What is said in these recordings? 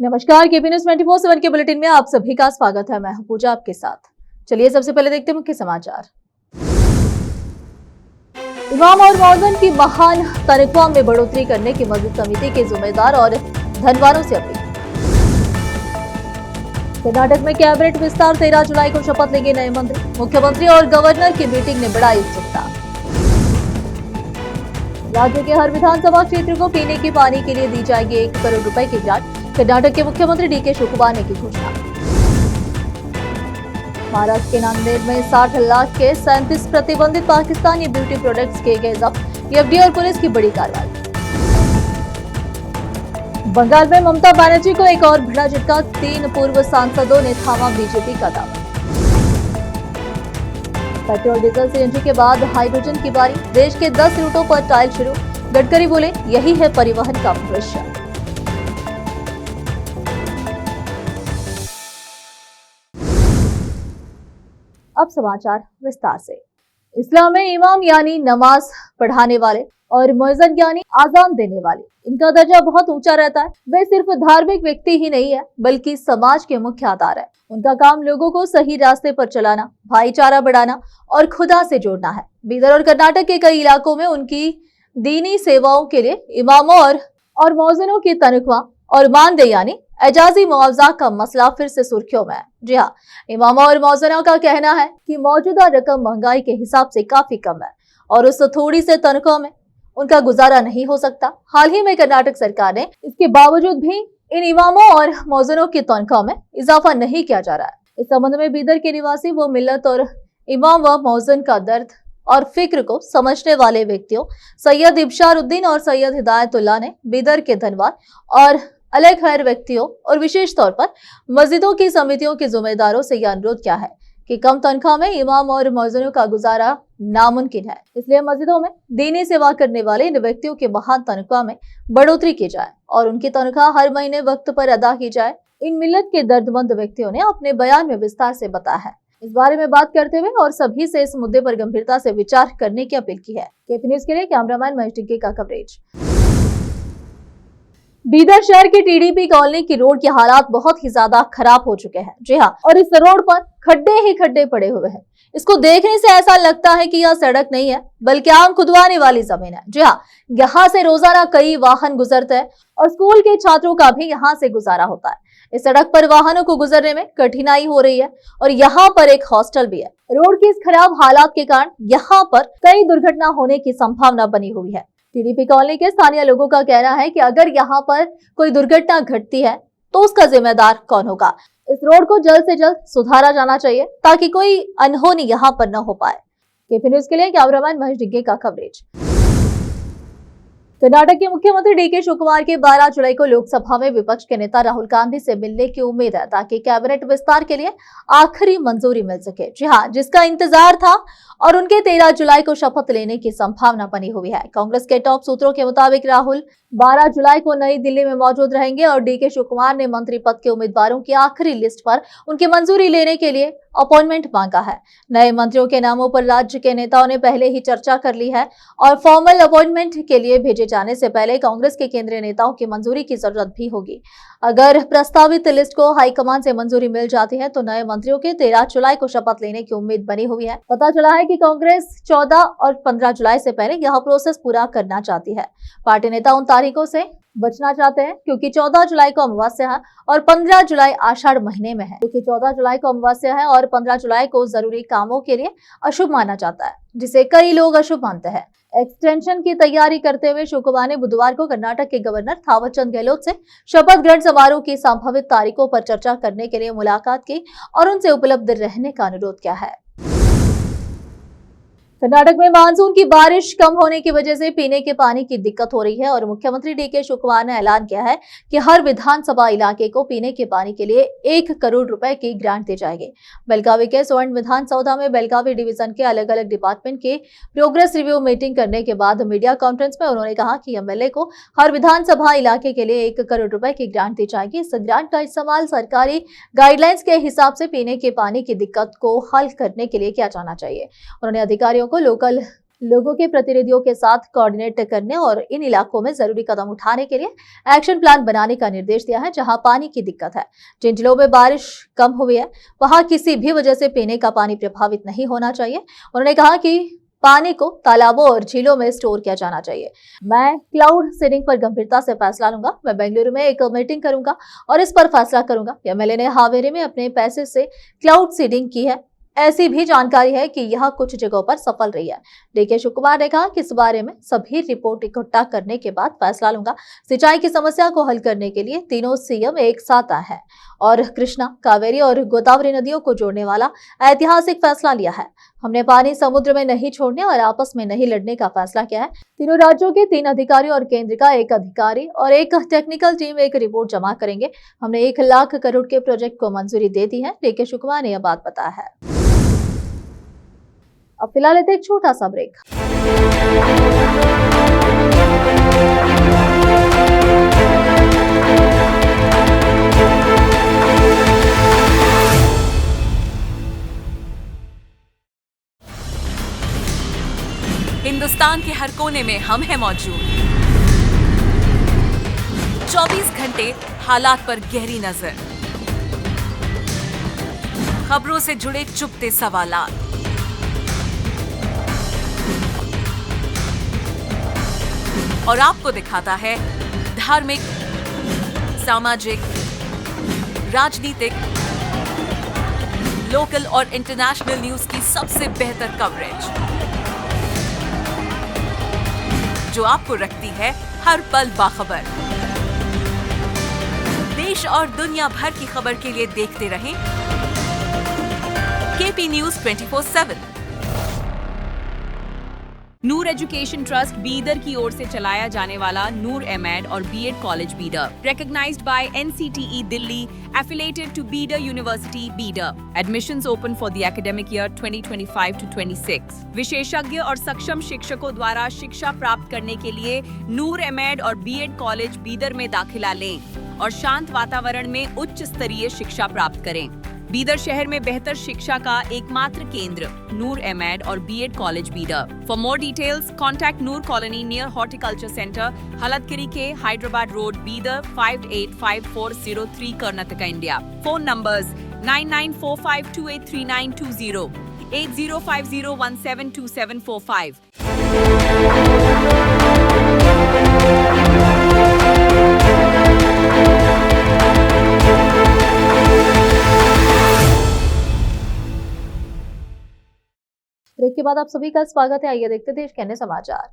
नमस्कार, KP news 24/7 के bulletin में आप सभी का स्वागत है। मैं हूं पूजा आपके साथ। चलिए सबसे पहले देखते हैं मुख्य समाचार। इमाम और मौजन की महान तनख्वाह में बढ़ोतरी करने की मस्जिद समिति के जिम्मेदार और धनवारों से अपील। कर्नाटक में कैबिनेट विस्तार, 13 जुलाई को शपथ लेंगे नए मंत्री। मुख्यमंत्री और गवर्नर की मीटिंग ने बढ़ाई उत्सुकता। राज्य के हर विधानसभा क्षेत्र को पीने के पानी के लिए दी जाएगी 1 करोड़ रुपए की ग्रांट। कर्नाटक के मुख्यमंत्री डीके शिवकुमार ने की घोषणा। महाराष्ट्र के नांदेड़ में 60 लाख के 37 प्रतिबंधित पाकिस्तानी ब्यूटी प्रोडक्ट्स किए गए जब्त। एफडीए और पुलिस की बड़ी कार्रवाई। बंगाल में ममता बनर्जी को एक और बड़ा झटका, 3 पूर्व सांसदों ने थामा बीजेपी का दावा। पेट्रोल डीजल सीएनजी के बाद हाइड्रोजन की बारी, देश के 10 रूटों पर ट्रायल शुरू। गडकरी बोले, यही है परिवहन का भविष्य। अब समाचार विस्तार से। इस्लाम में इमाम यानी नमाज पढ़ाने वाले और मुअज्जिन यानी आजान देने वाले, इनका दर्जा बहुत ऊंचा रहता है। वे सिर्फ धार्मिक व्यक्ति ही नहीं है, बल्कि समाज के मुख्य आधार है। उनका काम लोगों को सही रास्ते पर चलाना, भाईचारा बढ़ाना और खुदा से जोड़ना है। बीदर और कर्नाटक के कई इलाकों में उनकी दीनी सेवाओं के लिए इमामों और मुअज्जिनों की तनख्वाह और मानदेय यानी एजाजी मुआवजा का मसला फिर से सुर्खियों में है। जी हाँ, इमामों और मुअज्जिनों का कहना है कि मौजूदा रकम महंगाई के हिसाब से काफी कम है और उस थोड़ी से तनख्वाह में उनका गुजारा नहीं हो सकता। हाल ही में कर्नाटक सरकार ने इसके बावजूद भी इन इमामों और मुअज्जिनों की तनख्वाह में इजाफा नहीं किया जा रहा है। इस संबंध में बीदर के निवासी वो मिल्लत और इमाम व मुअज्जिन का दर्द और फिक्र को समझने वाले व्यक्तियों सैयद इब्शारुद्दीन और सैयद हिदायतुल्लाह ने बीदर के धनवार और अलग खैर व्यक्तियों और विशेष तौर पर मस्जिदों की समितियों के जिम्मेदारों से यह अनुरोध किया है कि कम तनख्वाह में इमाम और मुअज्जिनों का गुजारा नामुमकिन है। इसलिए मस्जिदों में दीनी सेवा करने वाले इन व्यक्तियों की महान तनख्वाह में बढ़ोतरी की जाए और उनकी तनख्वाह हर महीने वक्त पर अदा की जाए। इन मिल्लत के दर्दमंद व्यक्तियों ने अपने बयान में विस्तार से बताया है। इस बारे में बात करते हुए और सभी से इस मुद्दे पर गंभीरता से विचार करने की अपील की है। केपी न्यूज के लिए कैमरामैन महेश टिग्गे का कवरेज। बीदर शहर की टीडीपी कॉलोनी की रोड के हालात बहुत ही ज्यादा खराब हो चुके हैं। जी हाँ, और इस रोड पर खड्डे ही खड्डे पड़े हुए हैं। इसको देखने से ऐसा लगता है कि यह सड़क नहीं है, बल्कि आम खुदवाने वाली जमीन है। जी हाँ, यहाँ से रोजाना कई वाहन गुजरते हैं और स्कूल के छात्रों का भी यहाँ से गुजारा होता है। इस सड़क पर वाहनों को गुजरने में कठिनाई हो रही है और यहाँ पर एक हॉस्टल भी है। रोड की इस खराब हालात के कारण यहाँ पर कई दुर्घटना होने की संभावना बनी हुई है। टीडीपी कॉलोनी के स्थानीय लोगों का कहना है कि अगर यहाँ पर कोई दुर्घटना घटती है तो उसका जिम्मेदार कौन होगा। इस रोड को जल्द से जल्द सुधारा जाना चाहिए ताकि कोई अनहोनी यहाँ पर न हो पाए। केपी न्यूज के लिए कैमरामैन महेश टिग्गे का कवरेज। कर्नाटक के मुख्यमंत्री डीके शिवकुमार के 12 जुलाई को लोकसभा में विपक्ष के नेता राहुल गांधी से मिलने की उम्मीद है ताकि कैबिनेट विस्तार के लिए आखिरी मंजूरी मिल सके। जी हाँ, जिसका इंतजार था और उनके 13 जुलाई को शपथ लेने की संभावना बनी हुई है। कांग्रेस के टॉप सूत्रों के मुताबिक राहुल 12 जुलाई को नई दिल्ली में मौजूद रहेंगे और डीके शिवकुमार ने मंत्री पद के उम्मीदवारों की आखिरी लिस्ट पर उनकी मंजूरी लेने के लिए अपॉइंटमेंट मांगा है। नए मंत्रियों के नामों पर राज्य के नेताओं ने पहले ही चर्चा कर ली है और फॉर्मल अपॉइंटमेंट के लिए भेजे जाने से पहले कांग्रेस के केंद्रीय नेताओं की मंजूरी की जरूरत भी होगी। अगर प्रस्तावित लिस्ट को हाईकमान से मंजूरी मिल जाती है तो नए मंत्रियों के 13 जुलाई को शपथ लेने की उम्मीद बनी हुई है। पता चला है कि कांग्रेस 14 और 15 जुलाई से पहले यह प्रोसेस पूरा करना चाहती है। पार्टी नेता उन तारीखों से बचना चाहते हैं क्योंकि 14 जुलाई को अमावस्या है और 15 जुलाई आषाढ़ महीने में है। क्योंकि 14 जुलाई को अमावस्या है और 15 जुलाई को जरूरी कामों के लिए अशुभ माना जाता है, जिसे कई लोग अशुभ मानते हैं। एक्सटेंशन की तैयारी करते हुए शिवकुमार ने बुधवार को कर्नाटक के गवर्नर थावर चंद गहलोत से शपथ ग्रहण समारोह की संभावित तारीखों पर चर्चा करने के लिए मुलाकात की और उनसे उपलब्ध रहने का अनुरोध किया है। कर्नाटक में मानसून की बारिश कम होने की वजह से पीने के पानी की दिक्कत हो रही है और मुख्यमंत्री डीके शिवकुमार ने ऐलान किया है कि हर विधानसभा इलाके को पीने के पानी के लिए 1 करोड़ रुपए की ग्रांट दी जाएगी। बेलगावी के स्वर्ण विधानसौधा में बेलगावी डिवीजन के अलग अलग डिपार्टमेंट की प्रोग्रेस रिव्यू मीटिंग करने के बाद मीडिया कॉन्फ्रेंस में उन्होंने कहा कि एमएलए को हर विधानसभा इलाके के लिए 1 करोड़ रुपए की ग्रांट दी जाएगी। इस ग्रांट का इस्तेमाल सरकारी गाइडलाइंस के हिसाब से पीने के पानी की दिक्कत को हल करने के लिए किया जाना चाहिए। उन्होंने अधिकारियों को लोकल लोगों के प्रतिनिधियों के साथ कोऑर्डिनेट करने और इन इलाकों में जरूरी कदम उठाने के लिए एक्शन प्लान बनाने का निर्देश दिया है। जहां पानी की दिक्कत है, जिन जिलों में बारिश कम हुई है, वहां किसी भी वजह से पीने का पानी प्रभावित नहीं होना चाहिए। उन्होंने कहा कि पानी को तालाबों और झीलों में स्टोर किया जाना चाहिए। मैं क्लाउड सीडिंग पर गंभीरता से फैसला लूंगा। मैं बेंगलुरु में एक मीटिंग करूंगा और इस पर फैसला करूंगा। एमएलए ने हावेरी में अपने पैसे से क्लाउड सीडिंग की है। ऐसी भी जानकारी है कि यह कुछ जगहों पर सफल रही है। डीके शिव कुमार ने कहा कि इस बारे में सभी रिपोर्ट इकट्ठा करने के बाद फैसला लूंगा। सिंचाई की समस्या को हल करने के लिए तीनों सीएम एक साथ आए हैं और कृष्णा, कावेरी और गोदावरी नदियों को जोड़ने वाला ऐतिहासिक फैसला लिया है। हमने पानी समुद्र में नहीं छोड़ने और आपस में नहीं लड़ने का फैसला किया है। तीनों राज्यों के 3 अधिकारी और केंद्र का एक अधिकारी और एक टेक्निकल टीम एक रिपोर्ट जमा करेंगे। हमने 1 लाख करोड़ के प्रोजेक्ट को मंजूरी दे दी है। डीके शिव कुमार ने यह बात बताया है। अब फिलहाल लेते एक छोटा सा ब्रेक। हिंदुस्तान के हर कोने में हम हैं मौजूद। 24 घंटे हालात पर गहरी नजर, खबरों से जुड़े चुपते सवालात, और आपको दिखाता है धार्मिक, सामाजिक, राजनीतिक, लोकल और इंटरनेशनल न्यूज की सबसे बेहतर कवरेज, जो आपको रखती है हर पल बाखबर। देश और दुनिया भर की खबर के लिए देखते रहें KP news 24/7। Noor education trust Bidar की ओर से चलाया जाने वाला नूर एमएड और BEd college Bidar, recognized by NCTE Delhi, affiliated to Bidar University, Bidar. Admissions open for the academic year 2025 to 26. विशेषज्ञ और सक्षम शिक्षकों द्वारा शिक्षा प्राप्त करने के लिए नूर एमएड और बीएड कॉलेज बीदर में दाखिला लें और शांत वातावरण में उच्च स्तरीय शिक्षा प्राप्त करें। बीदर शहर में बेहतर शिक्षा का एकमात्र केंद्र नूर एमएड और BEd college Bidar. For more details contact Noor colony near horticulture centre, Halatgiri के Hyderabad road, Bidar 585403 Karnataka, India. Phone numbers 9945283920, 8050172745। Break के बाद आप सभी का स्वागत है। आइए देखते देश के अन्य समाचार।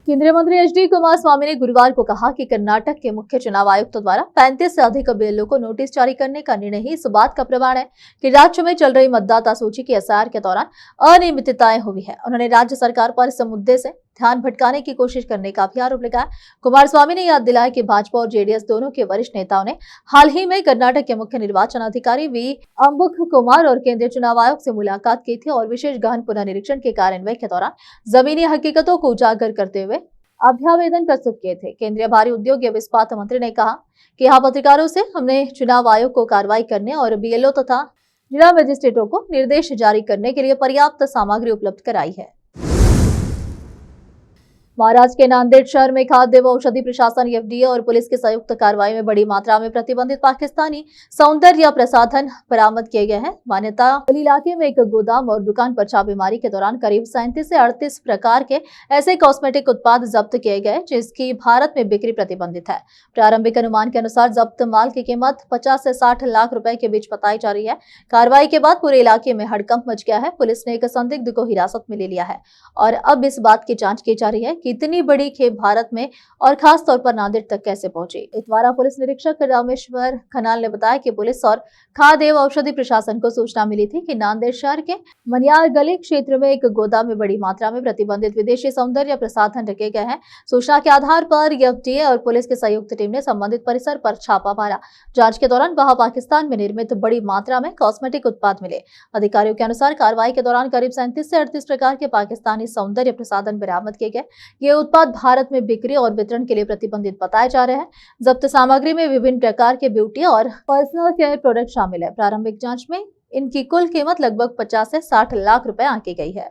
केंद्रीय मंत्री एचडी कुमारस्वामी ने गुरुवार को कहा कि कर्नाटक के मुख्य चुनाव आयुक्त द्वारा 35 से अधिक बीएलओ को नोटिस जारी करने का निर्णय ही इस बात का प्रमाण है कि राज्य में चल रही मतदाता सूची की एसआईआर के दौरान अनियमितताएं हुई है। उन्होंने राज्य सरकार पर इस मुद्दे से ध्यान भटकाने की कोशिश करने का भी आरोप लगाया। कुमारस्वामी ने याद दिलाया कि भाजपा और जेडीएस दोनों के वरिष्ठ नेताओं ने हाल ही में कर्नाटक के मुख्य निर्वाचन अधिकारी वी अंबुक कुमार और केंद्रीय चुनाव आयोग से मुलाकात की थी और विशेष गहन पुनर्निरीक्षण के कार्यान्वयन के दौरान जमीनी हकीकतों को उजागर करते हुए अभ्यावेदन प्रस्तुत किए थे। केंद्रीय भारी उद्योग एवं इस्पात मंत्री ने कहा कि यहाँ पत्रकारों से हमने चुनाव आयोग को कार्रवाई करने और बीएलओ तथा जिला मजिस्ट्रेटों को निर्देश जारी करने के लिए पर्याप्त सामग्री उपलब्ध कराई है। महाराष्ट्र के नांदेड़ शहर में खाद्य व औषधि प्रशासन एफडीए और पुलिस की संयुक्त कार्रवाई में बड़ी मात्रा में प्रतिबंधित पाकिस्तानी सौंदर्य प्रसाधन बरामद किए गए हैं। मान्यता इलाके में एक गोदाम और दुकान पर छापेमारी के दौरान करीब 37 से 38 प्रकार के ऐसे कॉस्मेटिक उत्पाद जब्त किए गए जिसकी भारत में बिक्री प्रतिबंधित है। प्रारंभिक अनुमान के अनुसार जब्त माल की कीमत 50 से 60 लाख रुपए के बीच बताई जा रही है। कार्रवाई के बाद पूरे इलाके में हड़कंप मच गया है। पुलिस ने एक संदिग्ध को हिरासत में ले लिया है और अब इस बात की जांच की जा रही है कि इतनी बड़ी खेप भारत में और खास तौर पर नांदेड़ तक कैसे पहुंची। इतवारा पुलिस निरीक्षक रामेश्वर खनाल ने बताया कि पुलिस और खाद्य एवं औषधि प्रशासन को सूचना मिली थी कि नांदेड़ शहर के मनियार गली क्षेत्र में एक गोदाम में बड़ी मात्रा में प्रतिबंधित विदेशी सौंदर्य प्रसाधन रखे गए हैं। सूचना के आधार पर एफडीए और पुलिस की संयुक्त टीम ने संबंधित परिसर पर छापा मारा। जांच के दौरान वहां पाकिस्तान में निर्मित बड़ी मात्रा में कॉस्मेटिक उत्पाद मिले। अधिकारियों के अनुसार कार्रवाई के दौरान करीब 37 से 38 प्रकार के पाकिस्तानी सौंदर्य प्रसाधन बरामद किए गए। ये उत्पाद भारत में बिक्री और वितरण के लिए प्रतिबंधित बताए जा रहे हैं। जब्त सामग्री में विभिन्न प्रकार के ब्यूटी और पर्सनल केयर प्रोडक्ट शामिल है। प्रारंभिक जांच में इनकी कुल कीमत लगभग 50 से 60 लाख रुपए आंकी गई है।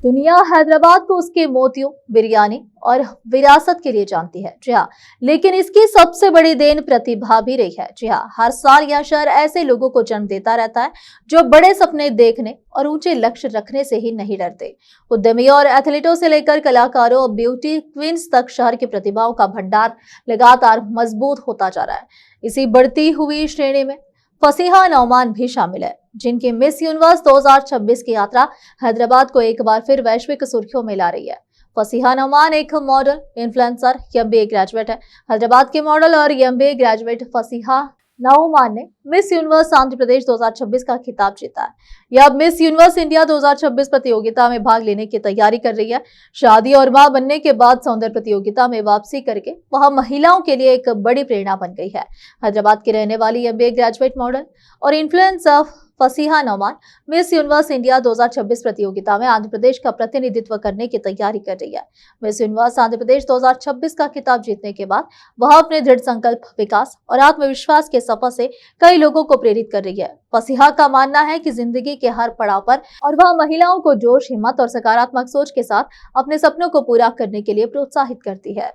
दुनिया हैदराबाद को उसके मोतियों, बिरयानी और विरासत के लिए जानती है। जी हाँ, लेकिन इसकी सबसे बड़ी देन प्रतिभा भी रही है। जी हाँ, हर साल यह शहर ऐसे लोगों को जन्म देता रहता है जो बड़े सपने देखने और ऊंचे लक्ष्य रखने से ही नहीं डरते। उद्यमियों और एथलीटों से लेकर कलाकारों और ब्यूटी क्वींस तक शहर की प्रतिभाओं का भंडार लगातार मजबूत होता जा रहा है। इसी बढ़ती हुई श्रेणी में फसीहा नौमान भी शामिल है, जिनकी मिस यूनिवर्स 2026 की यात्रा हैदराबाद को एक बार फिर वैश्विक सुर्खियों में ला रही है। फसीहा नौमान एक मॉडल, इन्फ्लुएंसर, एमबीए ग्रेजुएट है। हैदराबाद के मॉडल और एमबीए ग्रेजुएट फसीहा नौमान ने मिस यूनिवर्स आंध्र प्रदेश 2026 का खिताब जीता है। यह अब मिस यूनिवर्स इंडिया 2026 प्रतियोगिता में भाग लेने की तैयारी कर रही है। शादी और मां बनने के बाद सौंदर्य प्रतियोगिता में वापसी करके वह महिलाओं के लिए एक बड़ी प्रेरणा बन गई है। हैदराबाद की रहने वाली एमबीए ग्रेजुएट मॉडल और influencer Fasiha Nauman Miss Universe India 2026 प्रतियोगिता में आंध्र प्रदेश का प्रतिनिधित्व करने की तैयारी कर रही है। मिस यूनिवर्स आंध्र प्रदेश 2026 का खिताब जीतने के बाद वह अपने दृढ़ संकल्प, विकास और आत्मविश्वास के सफर से कई लोगों को प्रेरित कर रही है। फसीहा का मानना है कि जिंदगी के हर पड़ाव पर और वह महिलाओं को जोश, हिम्मत और सकारात्मक सोच के साथ अपने सपनों को पूरा करने के लिए प्रोत्साहित करती है।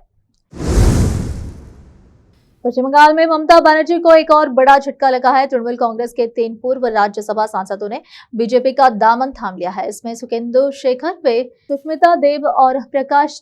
पश्चिम बंगाल में ममता बनर्जी को एक और बड़ा झटका लगा है। तृणमूल कांग्रेस के 3 पूर्व राज्यसभा सांसदों ने बीजेपी का दामन थाम लिया है। इसमें सुखेंदु शेखर, सुष्मिता देव और प्रकाश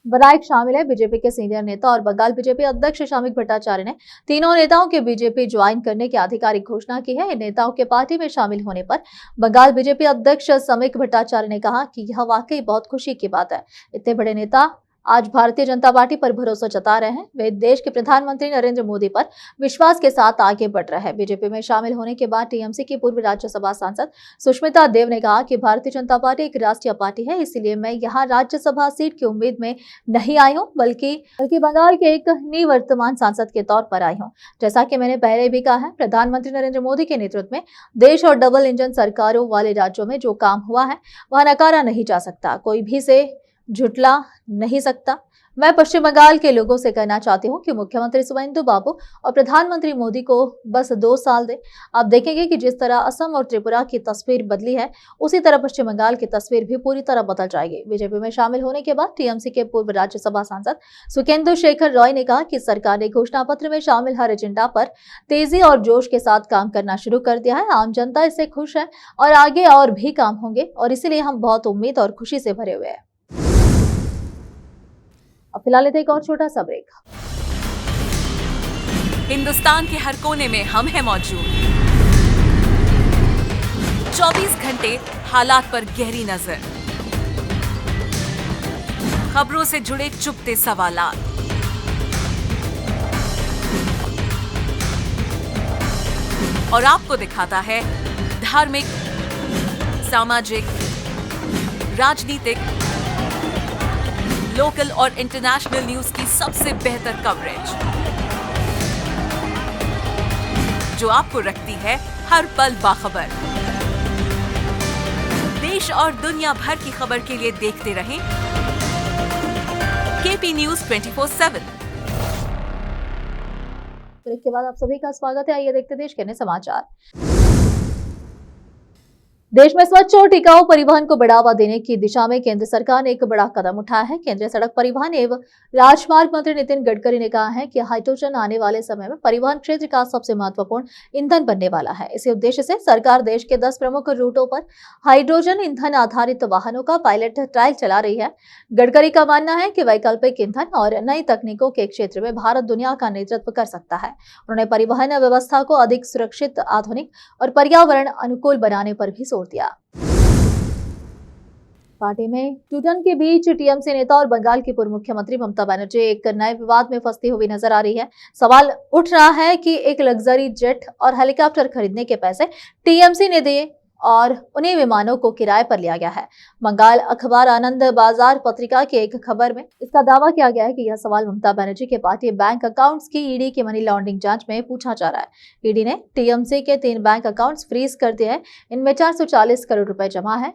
विधायक शामिल है। बीजेपी के सीनियर नेता और बंगाल बीजेपी अध्यक्ष शामिक भट्टाचार्य ने तीनों नेताओं के बीजेपी ज्वाइन करने की आधिकारिक घोषणा की है। इन नेताओं के पार्टी में शामिल होने पर बंगाल बीजेपी अध्यक्ष शामिक भट्टाचार्य ने कहा कि यह वाकई बहुत खुशी की बात है। इतने बड़े नेता आज भारतीय जनता पार्टी पर भरोसा जता रहे हैं। वे देश के प्रधानमंत्री नरेंद्र मोदी पर विश्वास के साथ आगे बढ़ रहे हैं। बीजेपी में शामिल होने के बाद टीएमसी की पूर्व राज्यसभा सांसद सुष्मिता देव ने कहा कि भारतीय जनता पार्टी एक राष्ट्रीय पार्टी है, इसलिए मैं यहाँ राज्यसभा सीट की उम्मीद में नहीं आई हूँ, बल्कि बंगाल के एक निवर्तमान सांसद के तौर पर आई हूँ। जैसा कि मैंने पहले भी कहा है, प्रधानमंत्री नरेंद्र मोदी के नेतृत्व में देश और डबल इंजन सरकारों वाले राज्यों में जो काम हुआ है वह नकारा नहीं जा सकता, कोई भी से झुटला नहीं सकता। मैं पश्चिम बंगाल के लोगों से कहना चाहती हूँ कि मुख्यमंत्री सुवेंदु बाबू और प्रधानमंत्री मोदी को बस 2 साल दे। आप देखेंगे कि जिस तरह असम और त्रिपुरा की तस्वीर बदली है, उसी तरह पश्चिम बंगाल की तस्वीर भी पूरी तरह बदल जाएगी। बीजेपी में शामिल होने के बाद टीएमसी के पूर्व राज्यसभा सांसद सुखेंदु शेखर रॉय ने कहा कि सरकार ने घोषणा पत्र में शामिल हर एजेंडा पर तेजी और जोश के साथ काम करना शुरू कर दिया है। आम जनता इससे खुश है और आगे और भी काम होंगे और इसीलिए हम बहुत उम्मीद और खुशी से भरे हुए हैं। अब फिलहाल एक और छोटा सा ब्रेक। हिंदुस्तान के हर कोने में हम हैं मौजूद। 24 घंटे हालात पर गहरी नजर, खबरों से जुड़े चुपते सवालात, और आपको दिखाता है धार्मिक, सामाजिक, राजनीतिक, लोकल और इंटरनेशनल न्यूज की सबसे बेहतर कवरेज, जो आपको रखती है हर पल बाखबर। देश और दुनिया भर की खबर के लिए देखते रहें केपी न्यूज 24/7। ब्रेक के बाद आप सभी का स्वागत है। आइए देखते देश के अन्य समाचार। देश में स्वच्छ और टिकाऊ परिवहन को बढ़ावा देने की दिशा में केंद्र सरकार ने एक बड़ा कदम उठाया है। केंद्रीय सड़क परिवहन एवं राजमार्ग मंत्री नितिन गडकरी ने कहा है कि हाइड्रोजन आने वाले समय में परिवहन क्षेत्र का सबसे महत्वपूर्ण ईंधन बनने वाला है। इसी उद्देश्य से सरकार देश के 10 प्रमुख रूटों पर हाइड्रोजन ईंधन आधारित वाहनों का पायलट ट्रायल चला रही है। गडकरी का मानना है कि वैकल्पिक ईंधन और नई तकनीकों के क्षेत्र में भारत दुनिया का नेतृत्व कर सकता है। उन्होंने परिवहन व्यवस्था को अधिक सुरक्षित, आधुनिक और पर्यावरण अनुकूल बनाने पर भी जोर दिया। पार्टी में टूटन के बीच टीएमसी नेता और बंगाल की पूर्व मुख्यमंत्री ममता बनर्जी एक नए विवाद में फंसती हुई नजर आ रही है। सवाल उठ रहा है कि एक लग्जरी जेट और हेलीकॉप्टर खरीदने के पैसे टीएमसी ने दिए और उन्हीं विमानों को किराए पर लिया गया है। बंगाल अखबार आनंद बाजार पत्रिका की एक खबर में इसका दावा किया गया है कि यह सवाल ममता बनर्जी के पार्टी बैंक अकाउंट्स की ईडी की मनी लॉन्ड्रिंग जांच में पूछा जा रहा है। ईडी ने टीएमसी के 3 बैंक अकाउंट्स फ्रीज कर दिए हैं। इनमें 440 करोड़ रुपए जमा है।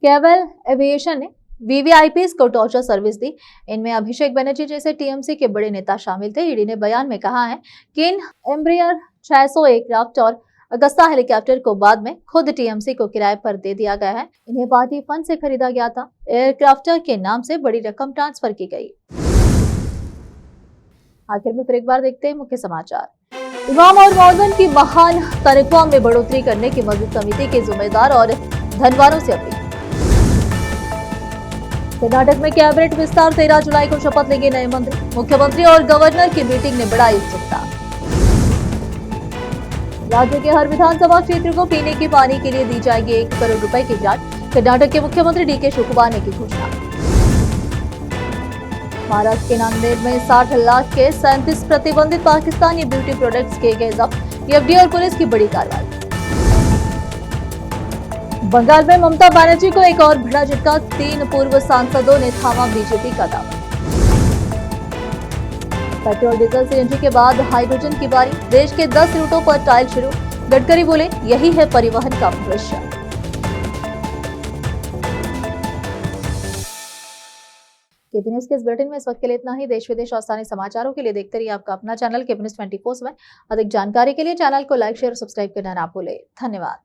केवल एविएशन ने वीवीआईपीज को टॉर्चर सर्विस दी। इनमें अभिषेक बनर्जी जैसे टीएमसी के बड़े नेता शामिल थे। ईडी ने बयान में कहा है कि इन एम्ब्रियर 600 एयरक्राफ्ट और अगस्ता हेलीकॉप्टर को बाद में खुद टीएमसी को किराए पर दे दिया गया है। इन्हें पार्टी फंड से खरीदा गया था। एयरक्राफ्टर के नाम से बड़ी रकम ट्रांसफर की गई। आखिर में फिर एक बार देखते हैं मुख्य समाचार। इमाम और मौजन की महान तनख्वाह में बढ़ोतरी करने की मस्जिद कमेटी के जिम्मेदार और धनवानों से अपील। कर्नाटक में कैबिनेट विस्तार, 13 जुलाई को शपथ लेंगे नए मंत्री। मुख्यमंत्री और गवर्नर की मीटिंग ने बढ़ाई उत्सुकता। राज्य के हर विधानसभा क्षेत्र को पीने के पानी के लिए दी जाएगी 1 करोड़ रुपए की ग्रांट। कर्नाटक के मुख्यमंत्री डीके शिवकुमार ने की घोषणा। महाराष्ट्र के नांदेड़ में 60 लाख के 37 प्रतिबंधित पाकिस्तानी ब्यूटी प्रोडक्ट्स किए गए जब्त। एफडीए और पुलिस की बड़ी कार्रवाई। बंगाल में ममता बनर्जी को एक और बड़ा झटका, 3 पूर्व सांसदों ने थामा बीजेपी का दावा। पेट्रोल डीजल सीएनजी के बाद हाइड्रोजन की बारी, देश के 10 रूटों पर ट्रायल शुरू। गडकरी बोले, यही है परिवहन का भविष्य। केपी न्यूज के इस बुलेटिन में इस वक्त के लिए इतना ही। देश विदेश और स्थानीय समाचारों के लिए देखते रहिए आपका अपना चैनल केपी न्यूज 24/7। अधिक जानकारी के लिए चैनल को लाइक, शेयर और सब्सक्राइब करना ना भूलें। धन्यवाद।